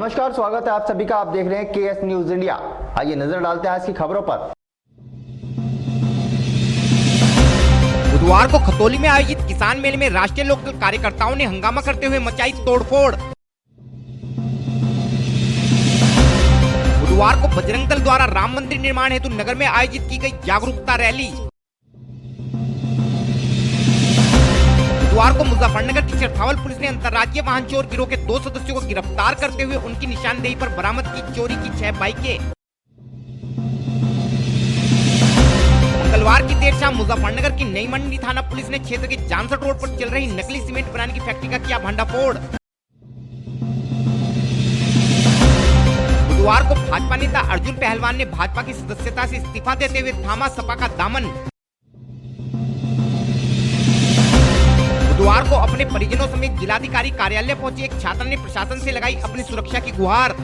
नमस्कार, स्वागत है आप सभी का। आप देख रहे हैं केएस न्यूज इंडिया। आइए नजर डालते हैं आज की खबरों पर। बुधवार को खतौली में आयोजित किसान मेले में राष्ट्रीय लोकदल कार्यकर्ताओं ने हंगामा करते हुए मचाई तोड़फोड़। बुधवार को बजरंग दल द्वारा राम मंदिर निर्माण हेतु नगर में आयोजित की गई जागरूकता रैली। बुधवार को मुजफ्फरनगर की चरथावल पुलिस ने अंतर्राज्यीय वाहन चोर गिरोह के 2 सदस्यों को गिरफ्तार करते हुए उनकी निशानदेही पर बरामद की चोरी की 6 बाइकें। मंगलवार की देर शाम मुजफ्फरनगर की नई मंडी थाना पुलिस ने क्षेत्र के जानसठ रोड पर चल रही नकली सीमेंट बनाने की फैक्ट्री का किया भंडाफोड़। बुधवार को भाजपा नेता अर्जुन पहलवान ने भाजपा की सदस्यता से इस्तीफा देते हुए थामा सपा का दामन। बुधवार को अपने परिजनों समेत जिलाधिकारी कार्यालय पहुंचे एक छात्र ने प्रशासन से लगाई अपनी सुरक्षा की गुहार।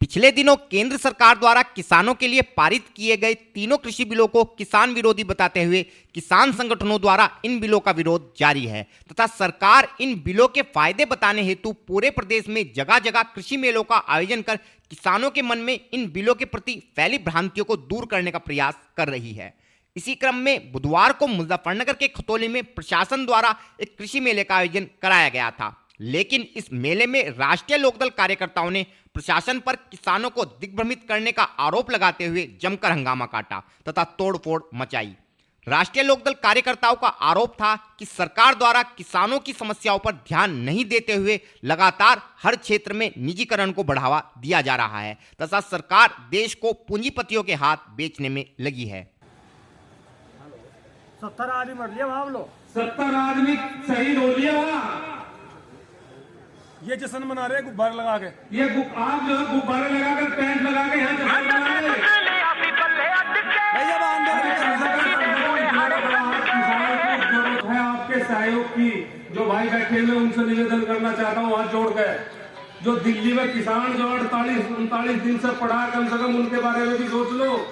पिछले दिनों केंद्र सरकार द्वारा किसानों के लिए पारित किए गए तीनों कृषि बिलों को किसान विरोधी बताते हुए किसान संगठनों द्वारा इन बिलों का विरोध जारी है तथा सरकार इन बिलों के फायदे बताने हेतु पूरे प्रदेश में जगह जगह कृषि मेलों का आयोजन कर किसानों के मन में इन बिलों के प्रति फैली भ्रांतियों को दूर करने का प्रयास कर रही है। इसी क्रम में बुधवार को मुजफ्फरनगर के खतौली में प्रशासन द्वारा एक कृषि मेले का आयोजन कराया गया था, लेकिन इस मेले में राष्ट्रीय लोकदल कार्यकर्ताओं ने प्रशासन पर किसानों को दिग्भ्रमित करने का आरोप लगाते हुए जमकर हंगामा काटा तथा तोड़फोड़ मचाई। राष्ट्रीय लोकदल कार्यकर्ताओं का आरोप था कि सरकार द्वारा किसानों की समस्याओं पर ध्यान नहीं देते हुए लगातार हर क्षेत्र में निजीकरण को बढ़ावा दिया जा रहा है तथा सरकार देश को पूंजीपतियों के हाथ बेचने में लगी है। 70 आदमी मर लिया वहां लोग, 70 आदमी शहीद हो लिया। ये जश्न मना रहे गुब्बारे लगा के। ये आप जो है गुब्बारे लगा कर टेंट लगा के यहाँ जश्न मना रहे हैं। है आपके सहयोग की जो भाई बैठे हुए उनसे निवेदन करना चाहता हूँ हाथ जोड़ कर, जो दिल्ली में किसान जो 48-39 दिन से पड़ा, कम से कम उनके बारे में भी सोच लो।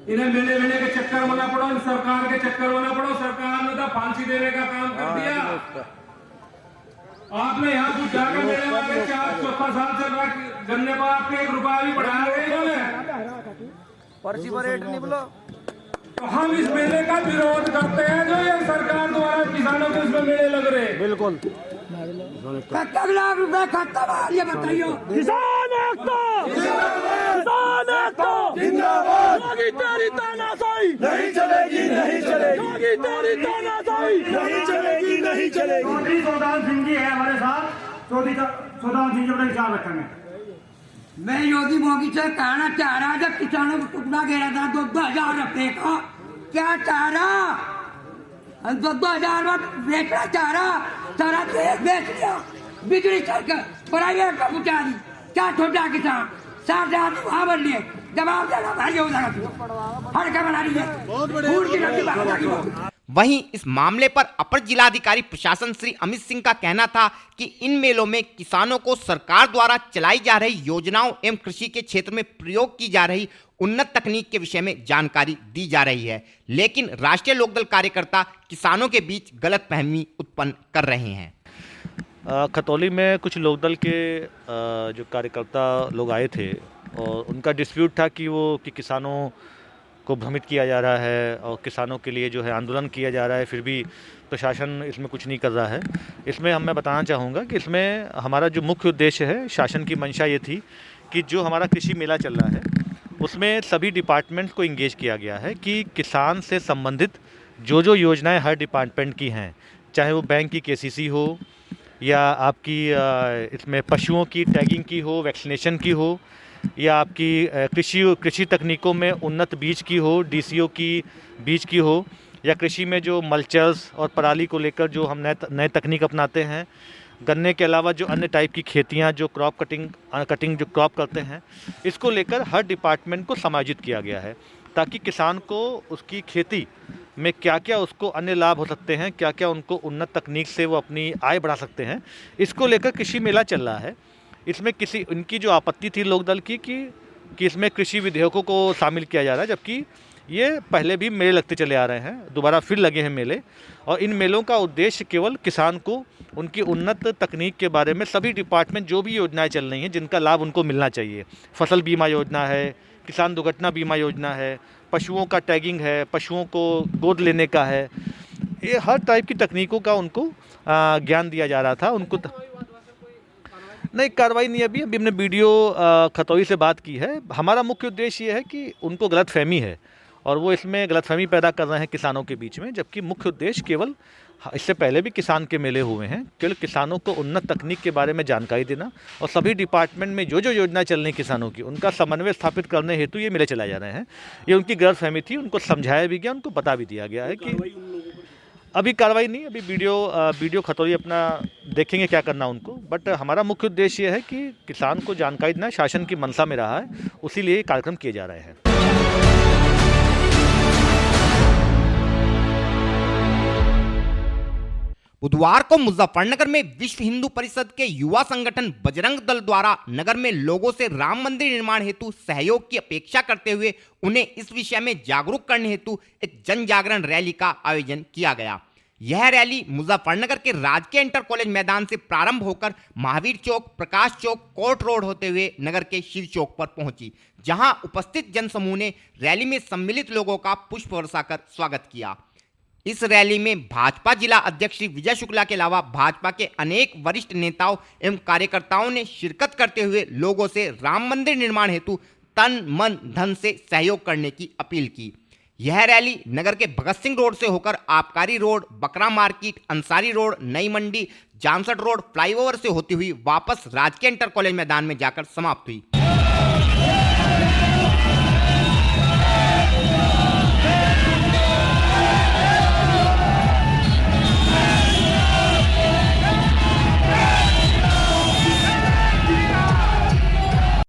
इन्हें मेले मेले के चक्कर में ना पड़ो, सरकार के चक्कर में ना पड़ो। सरकार ने तो फांसी देने का काम कर दिया। आपने यहाँ कुछ जाकर मेरे वाले 4-4 साल चल रहा गन्ने पर आपके 1 रुपया भी बढ़ाया गया इन्होंने। पर्ची पर रेट नहीं बोलो। तो हम इस मेले का विरोध करते हैं जो ये सरकार द्वारा किसानों के इसमें मेले लग रहे हैं। बिल्कुल। कितने लाख रुपए खत्म है ये बताइए। किसान एकता, किसान एकता जिंदाबाद। योगी तेरी तानाशाही नहीं चलेगी, नहीं चलेगी। योगी तेरी तानाशाही नहीं चलेगी, नहीं चलेगी। चौधरी सौदान सिंह जी है हमारे साथ। चौधरी सौदान सिंह जी अपने विचार रखेंगे। मैं योगी मोगी से कहना चाह रहा जब किसानों को टुकड़ा घेरा था 2,000 रुपए का, क्या चाह रहा 2,000 में बेचना चाह रहा, सारा देश बेच लिया। बिजली सरकार प्राइवेट का पहुंचा दी। क्या छोटा किसान 60 आदमी वहां बन लिए। जवाब देना भाई हो जाएगा, हर क्या बना रही है। वहीं इस मामले पर अपर जिलाधिकारी प्रशासन श्री अमित सिंह का कहना था कि इन मेलों में किसानों को सरकार द्वारा चलाई जा रही योजनाओं एवं कृषि के क्षेत्र में प्रयोग की जा रही उन्नत तकनीक के विषय में जानकारी दी जा रही है, लेकिन राष्ट्रीय लोकदल कार्यकर्ता किसानों के बीच गलतफहमी उत्पन्न कर रहे हैं। खतौली में कुछ लोकदल के जो कार्यकर्ता लोग आए थे और उनका डिस्प्यूट था कि किसानों को भ्रमित किया जा रहा है और किसानों के लिए जो है आंदोलन किया जा रहा है, फिर भी प्रशासन इसमें कुछ नहीं कर रहा है। इसमें मैं बताना चाहूँगा कि इसमें हमारा जो मुख्य उद्देश्य है, शासन की मंशा ये थी कि जो हमारा कृषि मेला चल रहा है उसमें सभी डिपार्टमेंट्स को इंगेज किया गया है कि किसान से संबंधित जो योजनाएँ हर डिपार्टमेंट की हैं, चाहे वो बैंक की KCC हो या आपकी इसमें पशुओं की टैगिंग की हो, वैक्सीनेशन की हो, या आपकी कृषि तकनीकों में उन्नत बीज की हो, DCO की बीज की हो, या कृषि में जो मल्चर्स और पराली को लेकर जो हम नए तकनीक अपनाते हैं, गन्ने के अलावा जो अन्य टाइप की खेतियां जो क्रॉप कटिंग जो क्रॉप करते हैं, इसको लेकर हर डिपार्टमेंट को समायोजित किया गया है ताकि किसान को उसकी खेती में क्या क्या उसको अन्य लाभ हो सकते हैं, क्या क्या उनको उन्नत तकनीक से वो अपनी आय बढ़ा सकते हैं, इसको लेकर कृषि मेला चल रहा है। इसमें उनकी जो आपत्ति थी लोकदल की कि इसमें कृषि विधेयकों को शामिल किया जा रहा है, जबकि ये पहले भी मेले लगते चले आ रहे हैं, दोबारा फिर लगे हैं मेले। और इन मेलों का उद्देश्य केवल किसान को उनकी उन्नत तकनीक के बारे में सभी डिपार्टमेंट जो भी योजनाएं चल रही हैं जिनका लाभ उनको मिलना चाहिए, फसल बीमा योजना है, किसान दुर्घटना बीमा योजना है, पशुओं का टैगिंग है, पशुओं को गोद लेने का है, ये हर टाइप की तकनीकों का उनको ज्ञान दिया जा रहा था। उनको नहीं, कार्रवाई नहीं, अभी हमने वीडियो खतौली से बात की है। हमारा मुख्य उद्देश्य ये है कि उनको गलतफहमी है और वो इसमें गलतफहमी पैदा कर रहे हैं किसानों के बीच में, जबकि मुख्य उद्देश्य केवल, इससे पहले भी किसान के मेले हुए हैं, केवल किसानों को उन्नत तकनीक के बारे में जानकारी देना और सभी डिपार्टमेंट में जो जो योजनाएं चल रही किसानों की उनका समन्वय स्थापित करने हेतु ये मेले चलाए जा रहे हैं। ये उनकी गलतफहमी थी, उनको समझाया भी गया, उनको बता भी दिया गया है कि अभी कार्रवाई नहीं, अभी वीडियो खतौली अपना देखेंगे क्या करना उनको। बट हमारा मुख्य उद्देश्य ये है कि किसान को जानकारी देना शासन की मंशा में रहा है, उसी लिए कार्यक्रम किए जा रहे हैं। बुधवार को मुजफ्फरनगर में विश्व हिंदू परिषद के युवा संगठन बजरंग दल द्वारा नगर में लोगों से राम मंदिर निर्माण हेतु सहयोग की अपेक्षा करते हुए उन्हें इस विषय में जागरूक करने हेतु एक जन जागरण रैली का आयोजन किया गया। यह रैली मुजफ्फरनगर के राजकीय इंटर कॉलेज मैदान से प्रारंभ होकर महावीर चौक, प्रकाश चौक, कोर्ट रोड होते हुए नगर के शिव चौक पर पहुंची, जहां उपस्थित जनसमूह ने रैली में सम्मिलित लोगों का पुष्प वर्षा कर स्वागत किया। इस रैली में भाजपा जिला अध्यक्ष श्री विजय शुक्ला के अलावा भाजपा के अनेक वरिष्ठ नेताओं एवं कार्यकर्ताओं ने शिरकत करते हुए लोगों से राम मंदिर निर्माण हेतु तन मन धन से सहयोग करने की अपील की। यह रैली नगर के भगत सिंह रोड से होकर आबकारी रोड, बकरा market, Ansari road, Nai Mandi, Jansath road, flyover से होती हुई वापस राजकीय इंटर कॉलेज मैदान में जाकर समाप्त हुई।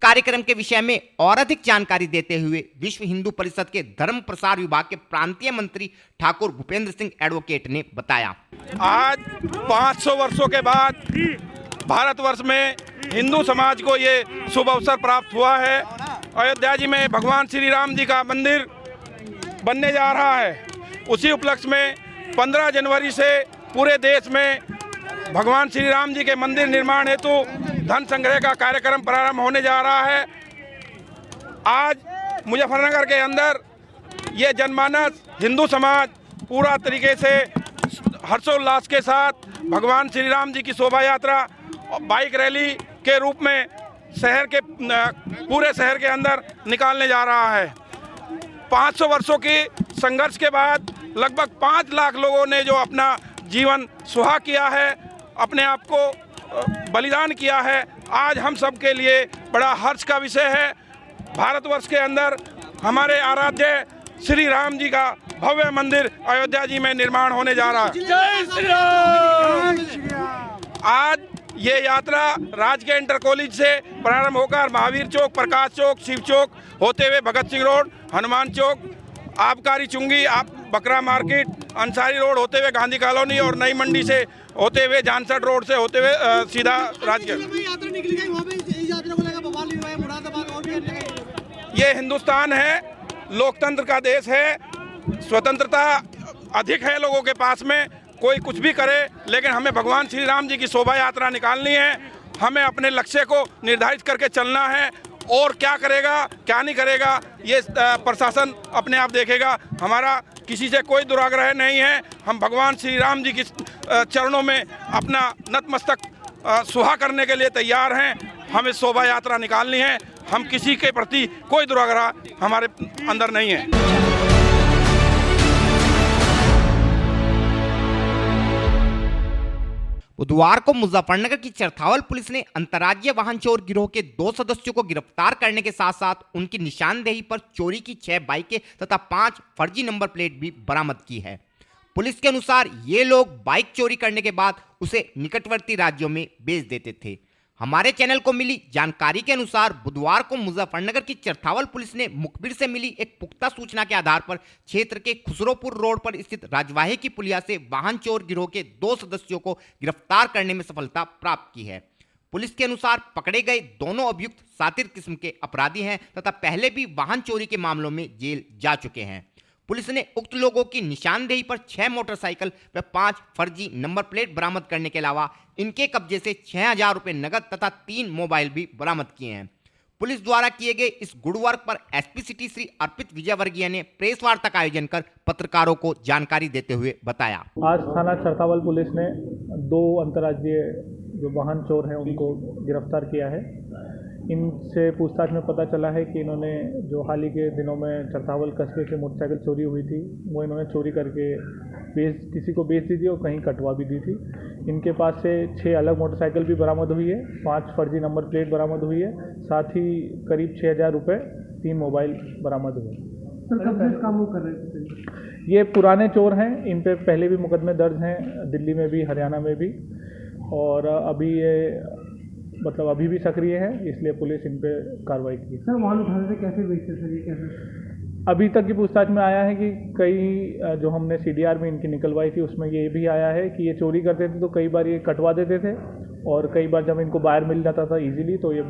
कार्यक्रम के विषय में और अधिक जानकारी देते हुए विश्व हिंदू परिषद के धर्म प्रसार विभाग के प्रांतीय मंत्री ठाकुर भूपेंद्र सिंह एडवोकेट ने बताया, आज 500 वर्षों के बाद भारतवर्ष में हिंदू समाज को ये शुभ अवसर प्राप्त हुआ है। अयोध्या जी में भगवान श्री राम जी का मंदिर बनने जा रहा है। उसी उपलक्ष्य में 15 जनवरी से पूरे देश में भगवान श्री राम जी के मंदिर निर्माण हेतु धन संग्रह का कार्यक्रम प्रारंभ होने जा रहा है। आज मुजफ्फरनगर के अंदर ये जनमानस, हिंदू समाज पूरा तरीके से हर्षोल्लास के साथ भगवान श्री राम जी की शोभा यात्रा बाइक रैली के रूप में पूरे शहर के अंदर निकालने जा रहा है। 500 वर्षों के संघर्ष के बाद लगभग 5 लाख लोगों ने जो अपना जीवन सुहा किया है, अपने आप को बलिदान किया है, आज हम सब के लिए बड़ा हर्ष का विषय है। भारतवर्ष के अंदर हमारे आराध्य श्री राम जी का भव्य मंदिर अयोध्या जी में निर्माण होने जा रहा है। जय श्री राम। आज ये यात्रा राजकीय इंटर कॉलेज से प्रारंभ होकर महावीर चौक, प्रकाश चौक, शिव चौक होते हुए भगत सिंह रोड, हनुमान चौक, आबकारी चुंगी, बकरा मार्केट, अंसारी रोड होते हुए गांधी कॉलोनी और नई मंडी से होते हुए जानसठ रोड से होते हुए सीधा राजकीय। ये हिंदुस्तान है, लोकतंत्र का देश है, स्वतंत्रता अधिक है लोगों के पास में, कोई कुछ भी करे, लेकिन हमें भगवान श्री राम जी की शोभा यात्रा निकालनी है। हमें अपने लक्ष्य को निर्धारित करके चलना है और क्या करेगा क्या नहीं करेगा ये प्रशासन अपने आप देखेगा। हमारा किसी से कोई दुराग्रह नहीं है। हम भगवान श्री राम जी के चरणों में अपना नतमस्तक सुहा करने के लिए तैयार हैं। हमें शोभा यात्रा निकालनी है। हम किसी के प्रति कोई दुराग्रह हमारे अंदर नहीं है। बुधवार को मुजफ्फरनगर की चरथावल पुलिस ने अंतर्राज्यीय वाहन चोर गिरोह के 2 सदस्यों को गिरफ्तार करने के साथ साथ उनकी निशानदेही पर चोरी की 6 बाइकें तथा 5 फर्जी नंबर प्लेट भी बरामद की है। पुलिस के अनुसार ये लोग बाइक चोरी करने के बाद उसे निकटवर्ती राज्यों में बेच देते थे। हमारे चैनल को मिली जानकारी के अनुसार बुधवार को मुजफ्फरनगर की चरथावल पुलिस ने मुखबिर से मिली एक पुख्ता सूचना के आधार पर क्षेत्र के खुसरोपुर रोड पर स्थित राजवाही की पुलिया से वाहन चोर गिरोह के 2 सदस्यों को गिरफ्तार करने में सफलता प्राप्त की है। पुलिस के अनुसार पकड़े गए दोनों अभियुक्त सातिर किस्म के अपराधी हैं तथा पहले भी वाहन चोरी के मामलों में जेल जा चुके हैं। पुलिस ने उक्त लोगों की निशानदेही पर 6 मोटरसाइकिल व 5 फर्जी नंबर प्लेट बरामद करने के अलावा इनके कब्जे से 6,000 रुपए नगद तथा 3 मोबाइल भी बरामद किए हैं। पुलिस द्वारा किए गए इस गुड वर्क पर एसपी सिटी श्री अर्पित विजयवर्गीय ने प्रेस वार्ता का आयोजन कर पत्रकारों को जानकारी देते हुए बताया। आज थाना चरथावल पुलिस ने 2 अंतर्राज्यीय जो वाहन चोर हैं उनको गिरफ्तार किया है। इनसे पूछताछ में पता चला है कि इन्होंने जो हाल ही के दिनों में चरथावल कस्बे से मोटरसाइकिल चोरी हुई थी वो इन्होंने चोरी करके किसी को बेच दी थी और कहीं कटवा भी दी थी। इनके पास से 6 अलग मोटरसाइकिल भी बरामद हुई है, 5 फर्जी नंबर प्लेट बरामद हुई है, साथ ही करीब 6,000 रुपये 3 मोबाइल बरामद हुए। सर कब से काम वो कर रहे थे? ये पुराने चोर हैं, इन पे पहले भी मुकदमे दर्ज हैं, दिल्ली में भी हरियाणा में भी, और अभी ये मतलब अभी भी सक्रिय है, इसलिए पुलिस इन पे कार्रवाई की। सर वाहन उठाने से कैसे बेचते सर, ये कैसे? अभी तक की पूछताछ में आया है कि कई जो हमने CDR में इनकी निकलवाई थी उसमें ये भी आया है कि ये चोरी करते थे तो कई बार ये कटवा देते थे और कई बार जब इनको बाहर मिल जाता था इजीली तो ये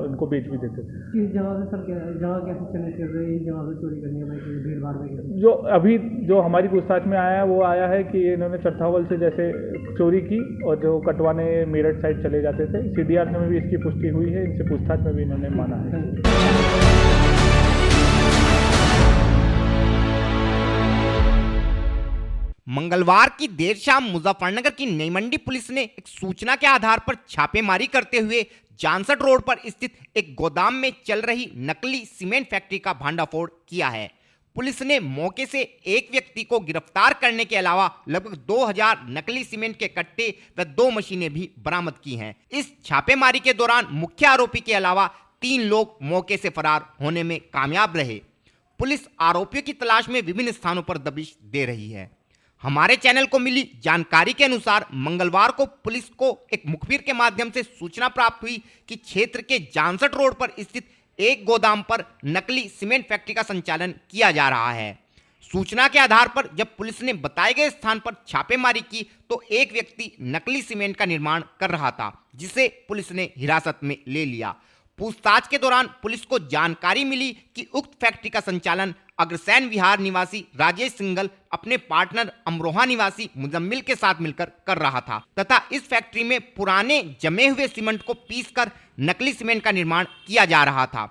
इनको बेच भी देते थे। किस जगह से सर, जगह कैसे चले कर रहे हैं, इन जगह से चोरी करनी है भीड़ भाड़ में? जो अभी जो हमारी पूछताछ में आया है वो आया है कि इन्होंने चरथावल से जैसे चोरी की और जो कटवाने मेरठ साइड चले जाते थे। CDR में भी इसकी पुष्टि हुई है, इनसे पूछताछ में भी इन्होंने माना है। मंगलवार की देर शाम मुजफ्फरनगर की नई मंडी पुलिस ने एक सूचना के आधार पर छापेमारी करते हुए जानसठ रोड पर स्थित एक गोदाम में चल रही नकली सीमेंट फैक्ट्री का भांडाफोड़ किया है। पुलिस ने मौके से एक व्यक्ति को गिरफ्तार करने के अलावा लगभग 2000 नकली सीमेंट के कट्टे व 2 मशीनें भी बरामद की हैं। इस छापेमारी के दौरान मुख्य आरोपी के अलावा 3 लोग मौके से फरार होने में कामयाब रहे। पुलिस आरोपियों की तलाश में विभिन्न स्थानों पर दबिश दे रही है। हमारे चैनल को मिली जानकारी के अनुसार मंगलवार को पुलिस को एक मुखबिर के माध्यम से सूचना प्राप्त हुई कि क्षेत्र के जानसठ रोड पर स्थित एक गोदाम पर नकली सीमेंट फैक्ट्री का संचालन किया जा रहा है। सूचना के आधार पर जब पुलिस ने बताए गए स्थान पर छापेमारी की तो एक व्यक्ति नकली सीमेंट का निर्माण कर रहा था, जिसे पुलिस ने हिरासत में ले लिया। पूछताछ के दौरान पुलिस को जानकारी मिली कि उक्त फैक्ट्री का संचालन अग्रसेन विहार निवासी राजेश सिंघल अपने पार्टनर अमरोहा निवासी मुजम्मिल के साथ मिलकर कर रहा था तथा इस फैक्ट्री में पुराने जमे हुए सीमेंट को पीसकर नकली सीमेंट का निर्माण किया जा रहा था।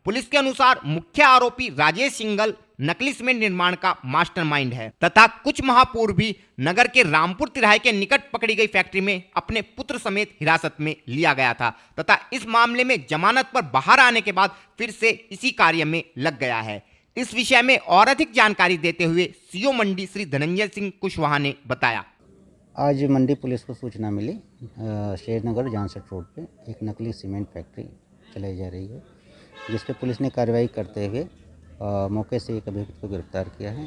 पुलिस के अनुसार मुख्य आरोपी राजेश सिंघल नकली सीमेंट निर्माण का मास्टरमाइंड है तथा कुछ माह पूर्व भी नगर के रामपुर तिराहे के निकट पकड़ी गई फैक्ट्री में अपने पुत्र समेत हिरासत में लिया गया था तथा इस मामले में जमानत पर बाहर आने के बाद फिर से इसी कार्य में लग गया है। इस विषय में और अधिक जानकारी देते हुए CO मंडी श्री धनंजय सिंह कुशवाहा ने बताया। आज मंडी पुलिस को सूचना मिली शेरनगर जानसठ रोड पे एक नकली सीमेंट फैक्ट्री चलाई जा रही है, जिस पे पुलिस ने कार्रवाई करते हुए मौके से एक अभियुक्त को गिरफ्तार किया है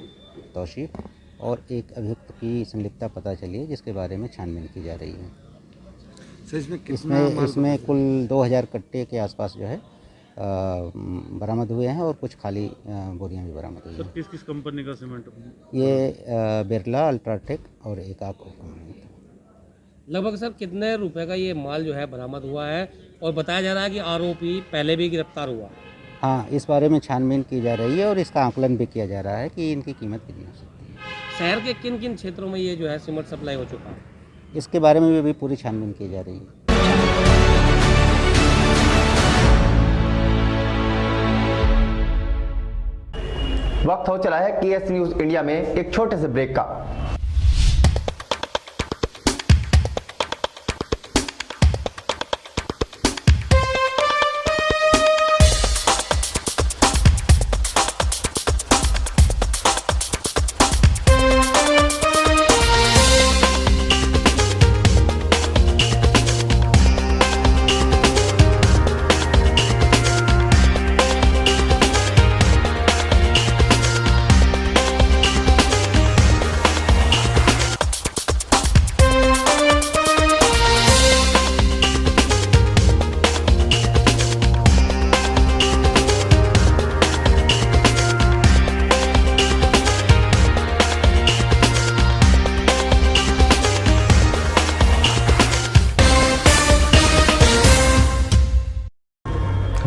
तौशीफ, और एक अभियुक्त की संलिप्तता पता चली है जिसके बारे में छानबीन की जा रही है। इसमें कुल 2000 कट्टे के आसपास जो है बरामद हुए हैं और कुछ खाली बोरियां भी बरामद हुई हैं। किस किस कंपनी का सीमेंट? ये बिरला, अल्ट्राटेक और एक आक कंपनी। लगभग सर कितने रुपए का ये माल जो है बरामद हुआ है और बताया जा रहा है कि आरोपी पहले भी गिरफ्तार हुआ? हाँ, इस बारे में छानबीन की जा रही है और इसका आकलन भी किया जा रहा है कि इनकी कीमत कितनी हो सकती है। शहर के किन किन क्षेत्रों में ये जो है सीमेंट सप्लाई हो चुका है, इसके बारे में भी पूरी छानबीन की जा रही है। वक्त हो चला है KS न्यूज इंडिया में एक छोटे से ब्रेक का।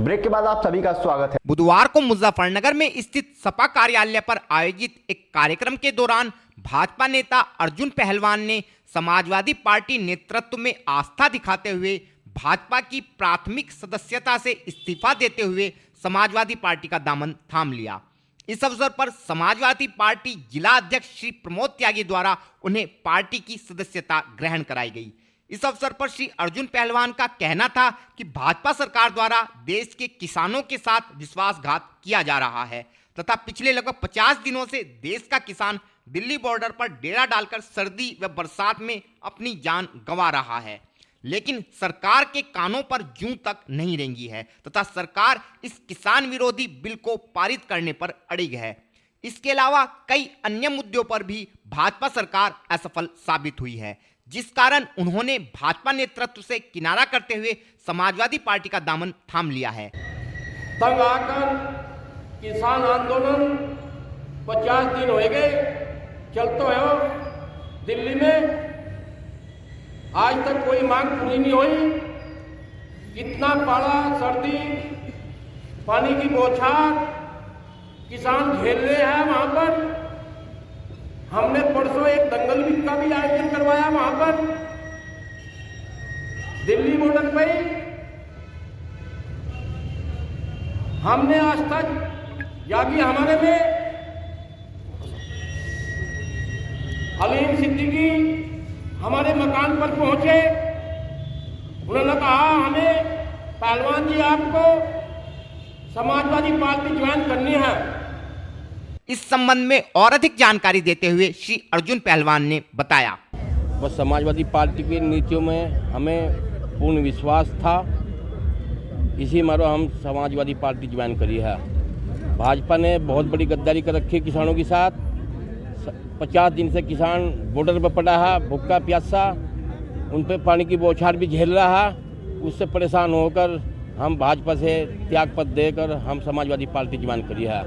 ब्रेक के बाद आप सभी का स्वागत है। बुधवार को मुजफ्फरनगर में स्थित सपा कार्यालय पर आयोजित एक कार्यक्रम के दौरान भाजपा नेता अर्जुन पहलवान ने समाजवादी पार्टी नेतृत्व में आस्था दिखाते हुए भाजपा की प्राथमिक सदस्यता से इस्तीफा देते हुए समाजवादी पार्टी का दामन थाम लिया। इस अवसर पर समाजवादी पार्टी जिला अध्यक्ष श्री प्रमोद त्यागी द्वारा उन्हें पार्टी की सदस्यता ग्रहण कराई गई। इस अवसर पर श्री अर्जुन पहलवान का कहना था कि भाजपा सरकार द्वारा देश के किसानों के साथ विश्वासघात किया जा रहा है तथा पिछले लगभग 50 दिनों से देश का किसान दिल्ली बॉर्डर पर डेरा डालकर सर्दी व बरसात में अपनी जान गंवा रहा है, लेकिन सरकार के कानों पर जूं तक नहीं रेंगी है तथा सरकार इस किसान विरोधी बिल को पारित करने पर अड़िग है। इसके अलावा कई अन्य मुद्दों पर भी भाजपा सरकार असफल साबित हुई है, जिस कारण उन्होंने भाजपा नेतृत्व से किनारा करते हुए समाजवादी पार्टी का दामन थाम लिया है। तंग आकर किसान आंदोलन 50 दिन हो गए चलते हो दिल्ली में, आज तक कोई मांग पूरी नहीं हुई। कितना पाला सर्दी पानी की बौछार किसान झेल रहे हैं वहां पर। हमने परसों एक दंगल का भी आयोजन करवाया वहां पर दिल्ली बॉर्डर पर। हमने आज तक यागी हमारे में अलीम सिद्दीकी हमारे मकान पर पहुंचे, उन्होंने कहा हमें पहलवान जी आपको समाजवादी पार्टी ज्वाइन करनी है। इस संबंध में और अधिक जानकारी देते हुए श्री अर्जुन पहलवान ने बताया, बस समाजवादी पार्टी की नीतियों में हमें पूर्ण विश्वास था, इसी मारो हम समाजवादी पार्टी ज्वाइन करी है। भाजपा ने बहुत बड़ी गद्दारी कर रखी है किसानों के साथ। 50 दिन से किसान बॉर्डर पर पड़ा है भूखा प्यासा, उन पर पानी की बौछार भी झेल रहा है। उससे परेशान होकर हम भाजपा से त्यागपत्र देकर हम समाजवादी पार्टी ज्वाइन करी है।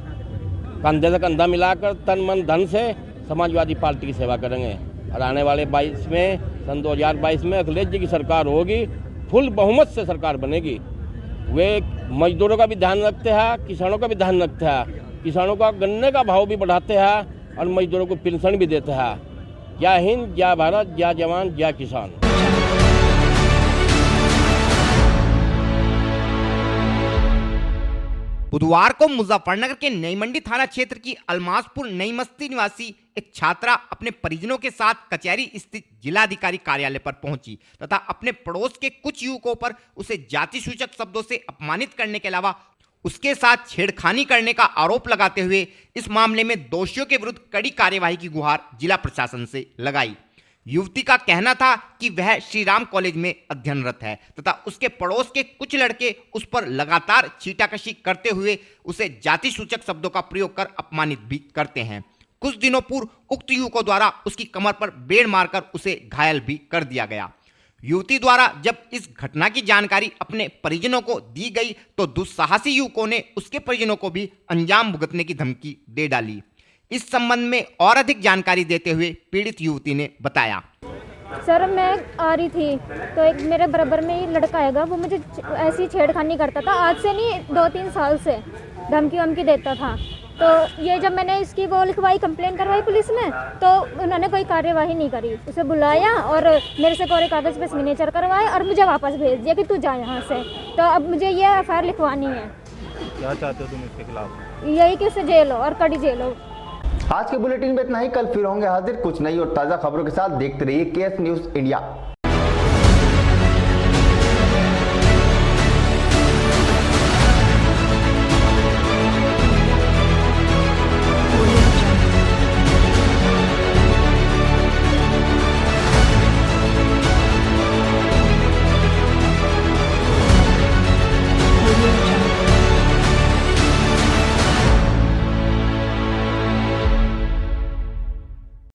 कंधे से कंधा मिलाकर तन मन धन से समाजवादी पार्टी की सेवा करेंगे और आने वाले 22 में सन 2022 में अखिलेश जी की सरकार होगी, फुल बहुमत से सरकार बनेगी। वे मजदूरों का भी ध्यान रखते हैं, किसानों का भी ध्यान रखते हैं, किसानों का गन्ने का भाव भी बढ़ाते हैं और मजदूरों को पेंशन भी देते हैं। जय हिंद, जय भारत, जय जवान, जय किसान। बुधवार को मुजफ्फरनगर के नई मंडी थाना क्षेत्र की अलमासपुर नई मस्ती निवासी एक छात्रा अपने परिजनों के साथ कचहरी स्थित जिलाधिकारी कार्यालय पर पहुंची तथा अपने पड़ोस के कुछ युवकों पर उसे जाति सूचक शब्दों से अपमानित करने के अलावा उसके साथ छेड़खानी करने का आरोप लगाते हुए इस मामले में दोषियों के विरुद्ध कड़ी कार्यवाही की गुहार जिला प्रशासन से लगाई। युवती का कहना था कि वह श्री राम कॉलेज में अध्ययनरत है तथा उसके पड़ोस के कुछ लड़के उस पर लगातार छीटाकशी करते हुए उसे जाति सूचक शब्दों का प्रयोग कर अपमानित भी करते हैं। कुछ दिनों पूर्व उक्त युवकों द्वारा उसकी कमर पर बेड़ मारकर उसे घायल भी कर दिया गया। युवती द्वारा जब इस घटना की जानकारी अपने परिजनों को दी गई तो दुस्साहसी युवकों ने उसके परिजनों को भी अंजाम भुगतने की धमकी दे डाली। इस संबंध में और अधिक जानकारी देते हुए पीड़ित युवती ने बताया, सर मैं आ रही थी तो एक मेरे बराबर में ही लड़का आएगा, वो मुझे ऐसी छेड़खानी करता था। आज से नहीं 2-3 साल से धमकी वमकी देता था। तो ये जब मैंने इसकी वो लिखवाई कंप्लेन करवाई पुलिस में तो उन्होंने कोई कार्यवाही नहीं करी। उसे बुलाया और मेरे से कोरे कागज़ पे सिग्नेचर करवाए और मुझे वापस भेज दिया कि तू जा यहाँ से। तो अब मुझे ये एफआईआर लिखवानी है। क्या चाहते हो तुम इसके खिलाफ? यही कि उसे जेल हो और कड़ी जेल हो। आज के बुलेटिन में इतना ही। कल फिर होंगे हाजिर कुछ नई और ताज़ा खबरों के साथ। देखते रहिए केएस न्यूज़ इंडिया।